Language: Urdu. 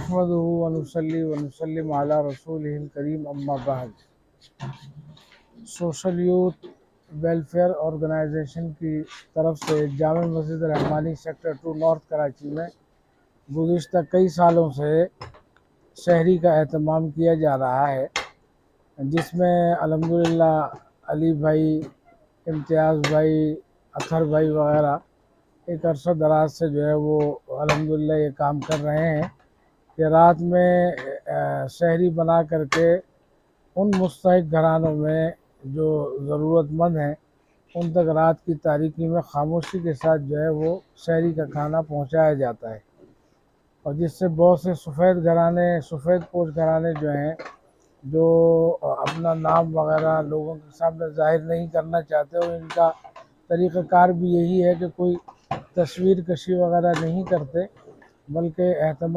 نحمدہ ونصلی ونسلم علی رسولہ الکریم اما بعد۔ سوشل یوتھ ویلفیئر آرگنائزیشن کی طرف سے جامع مسجد رحمانی سیکٹر 2 نارتھ کراچی میں گزشتہ کئی سالوں سے سحری کا اہتمام کیا جا رہا ہے، جس میں الحمدللہ علی بھائی، امتیاز بھائی، اطہر بھائی وغیرہ ایک عرصہ دراز سے جو ہے وہ الحمدللہ یہ کام کر رہے ہیں کہ رات میں سحری بنا کر کے ان مستحق گھرانوں میں جو ضرورت مند ہیں ان تک رات کی تاریکی میں خاموشی کے ساتھ جو ہے وہ سحری کا کھانا پہنچایا جاتا ہے، اور جس سے بہت سے سفید پوش گھرانے جو ہیں، جو اپنا نام وغیرہ لوگوں کے سامنے ظاہر نہیں کرنا چاہتے، اور ان کا طریقہ کار بھی یہی ہے کہ کوئی تصویر کشی وغیرہ نہیں کرتے، بلکہ اہتمام